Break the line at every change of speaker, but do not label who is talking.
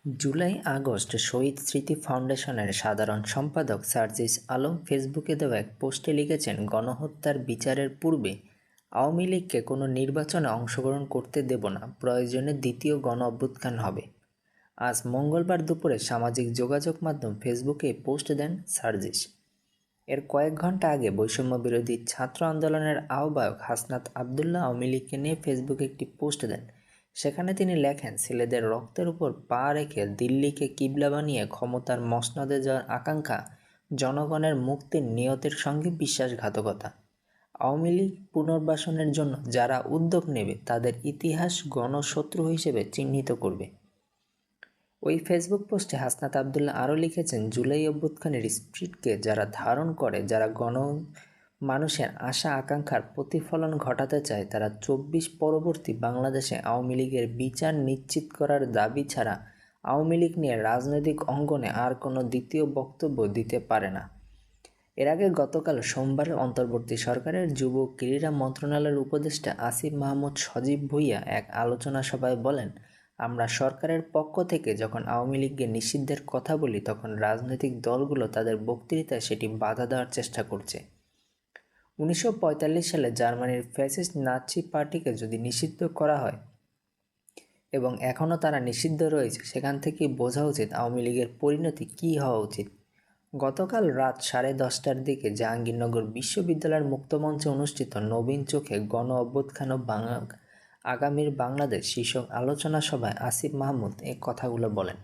July August শহীদ স্মৃতি ফাউন্ডেশনের সাধারণ সম্পাদক সার্জিস আলম ফেসবুকে দেওয়া এক পোস্টে লিখেছেন, গণহত্যার বিচারের পূর্বে আওয়ামী লীগকে কোনো নির্বাচনে অংশগ্রহণ করতে দেব না, প্রয়োজনে দ্বিতীয় গণ অভ্যুত্থান হবে। আজ মঙ্গলবার দুপুরে সামাজিক যোগাযোগ মাধ্যম ফেসবুকে এই পোস্ট দেন সার্জিস। এর কয়েক ঘন্টা আগে বৈষম্য বিরোধী ছাত্র আন্দোলনের আহ্বায়ক হাসনাত আবদুল্লাহ আওয়ামী লীগকে নিয়ে ফেসবুকে একটি পোস্ট দেন। সেখানে তিনি লেখেন, ছেলেদের রক্তের উপর পা রেখে দিল্লিকে কিবলা বানিয়ে ক্ষমতার মসনদে যাওয়ার আকাঙ্ক্ষা জনগণের মুক্তির নিয়তের সঙ্গে বিশ্বাসঘাতকতা। আওয়ামী লীগ পুনর্বাসনের জন্য যারা উদ্যোগ নেবে তাদের ইতিহাস গণশত্রু হিসেবে চিহ্নিত করবে। ওই ফেসবুক পোস্টে হাসনাত আবদুল্লাহ আরও লিখেছেন, জুলাই অভ্যুত্থানের স্পিরিটকে যারা ধারণ করে, যারা মানুষের আশা আকাঙ্ক্ষার প্রতিফলন ঘটাতে চায়, তারা ২৪ পরবর্তী বাংলাদেশে আওয়ামী লীগের বিচার নিশ্চিত করার দাবি ছাড়া আওয়ামী লীগ নিয়ে রাজনৈতিক অঙ্গনে আর কোনো দ্বিতীয় বক্তব্য দিতে পারে না। এর আগে গতকাল সোমবার অন্তর্বর্তী সরকারের যুব ক্রীড়া মন্ত্রণালয়ের উপদেষ্টা আসিফ মাহমুদ সজীব ভুঁইয়া এক আলোচনা সভায় বলেন, আমরা সরকারের পক্ষ থেকে যখন আওয়ামী লীগকে নিষিদ্ধের কথা বলি তখন রাজনৈতিক দলগুলো তাদের বক্তৃতায় সেটি বাধা দেওয়ার চেষ্টা করছে। ১৯৪৫ সালে জার্মানির ফ্যাসিস্ট নাৎসি পার্টিকে যদি নিষিদ্ধ করা হয় এবং এখনও তারা নিষিদ্ধ রয়েছে, সেখান থেকেই বোঝা উচিত আওয়ামী লীগের পরিণতি কী হওয়া উচিত। গতকাল রাত 10:30টার দিকে জাহাঙ্গীরনগর বিশ্ববিদ্যালয়ের মুক্তমঞ্চে অনুষ্ঠিত নবীন চোখে গণ অভ্যুত্থান ও আগামীর বাংলাদেশ শীর্ষক আলোচনা সভায় আসিফ মাহমুদ এ কথাগুলো বলেন।